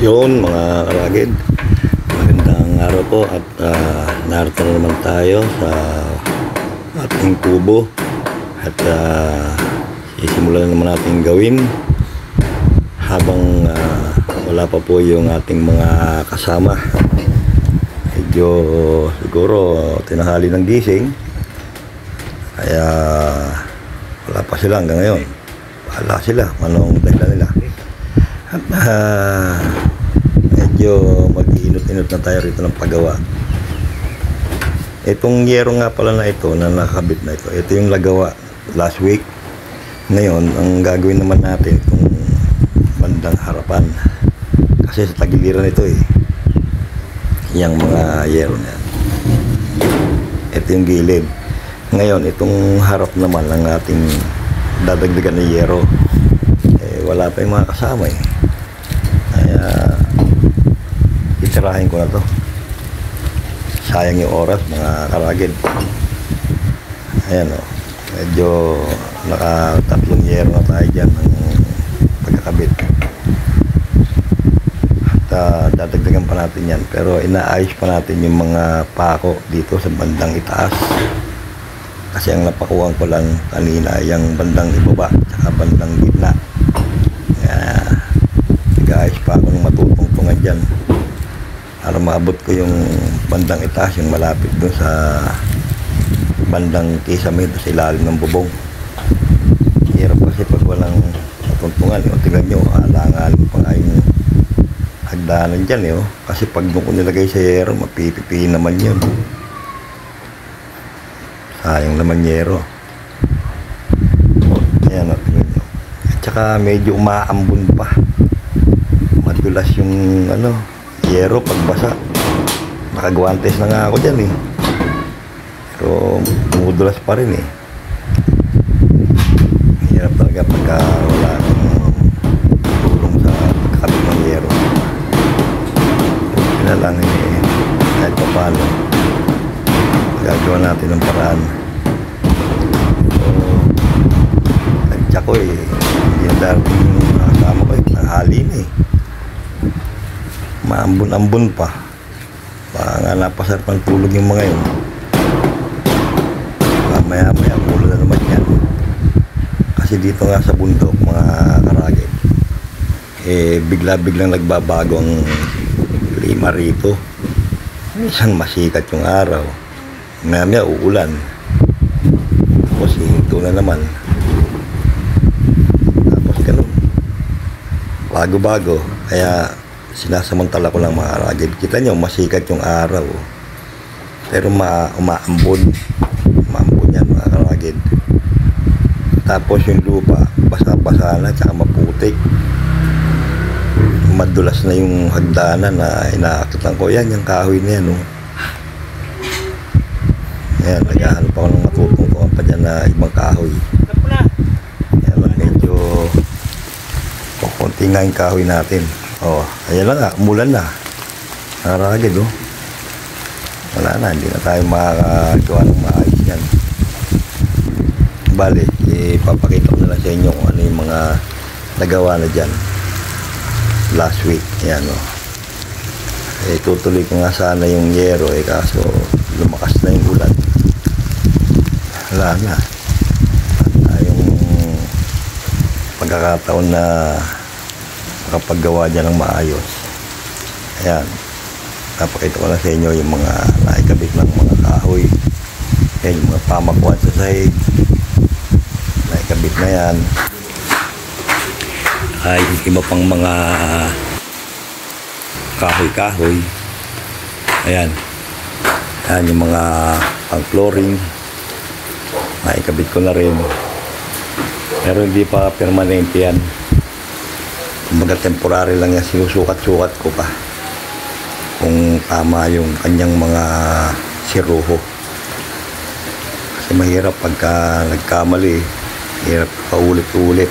Yun mga karagid, magandang araw po at narito na naman tayo sa ating kubo at sisimulan naman natin gawin habang wala pa po yung ating mga kasama. Medyo siguro tinahali ng gising kaya wala pa sila hanggang ngayon. Bahala sila, manong dahilan nila. At medyo mag-iinot-inot na tayo rito ng paggawa. Itong yero nga pala na ito na nakakabit na ito, ito yung nagawa last week. Ngayon ang gagawin naman natin itong bandang harapan kasi sa tagiliran ito yung mga yero na yan. Ito yung gilid. Ngayon itong harap naman ang ating dadagdagan ng yero. Wala pa yung mga kasama kaya itirahin ko na to. Sayang yung oras mga karagid. Ayan medyo nakatatlong yero na tayo dyan ng pagkakabit at dadagdagan pa natin yan, pero inaayos pa natin yung mga pako dito sa bandang itaas kasi ang napakuhan ko lang kanina yung bandang ibaba at bandang gitna. Nag-aayos pa ako ng matutungtungan dyan para maabot ko yung bandang itaas, yung malapit dun sa bandang kisame sa ilalim ng bubong. Hirap kasi pag walang matutungtungan. Tingnan nyo, alangalim pa nga yung hagdanan dyan kasi pag doon ko nilagay sa yero mapipipiin naman yun. Sayang naman yero. Ayan tingnan nyo. At saka medyo umaambon pa, madulas yung yero pagbasa. Nakagwantes na nga ako dyan pero umudulas pa rin hirap talaga pagka wala ng tulong sa pagkakabit ng yero. Yun na lang kahit pa paano gagawa natin ng paraan. So nagtsa ko hindi na darating yung nakasama ko nahali na maambon-ambon pa. Baka nga napasarap ang tulog yung mga yun. Maya-maya ulo na naman yan. Kasi dito nga sa bundok mga karagid bigla-biglang nagbabago ang klima rito. Minsan masikat yung araw, maya-maya uulan, tapos hinto na naman, tapos ganun bago-bago. Kaya sinasamantala ko lang mga karagid. Kita nyo masikat yung araw pero umaambon yan mga karagid. Tapos yung lupa basa-basa na tsaka maputik, madulas na yung hagdanan na inaakitan ko. Yan yung kahoy na yan ayan, naghahanap ako ng matutungtungan pa dyan na ibang kahoy. Ayan lang, medyo konti nga yung kahoy natin. Ayan lang umulan na karagid wala na, hindi na tayo makagawa ng maayos yan. Bale, ipapakita ko na lang sa inyo kung ano yung mga nagawa na dyan last week. Ayan tutuloy ko nga sana yung yero kaso lumakas na yung ulan. Wala na yung pagkakataon na makapaggawa dyan ng maayos. Ayan, napakita ko na sa inyo yung mga naikabit ng mga kahoy. Ayan, yung mga pamakuan sa sahig naikabit na yan. Ay iba pang mga kahoy-kahoy. Ayan yung mga pang flooring naikabit ko na rin, pero hindi pa permanente yan. Kumbaga temporary lang yan, sinusukat-sukat ko pa kung tama yung kanyang mga siruho kasi mahirap pagka nagkamali, hirap paulit-ulit.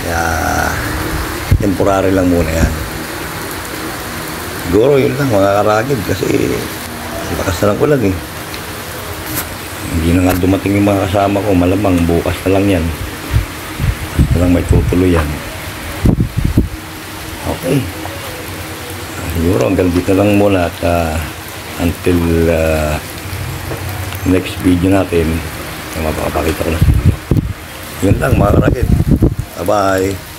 Kaya temporary lang muna yan. Siguro yun lang mga karagid kasi lakas na lang ulan hindi na nga dumating yung mga kasama ko. Malamang bukas na lang yan, basta lang may tutuloy yan. Okay. Siguro hanggang dito lang muna at until next video natin na mapapakita ko na sa inyo. Yun lang mga karakit. Bye-bye.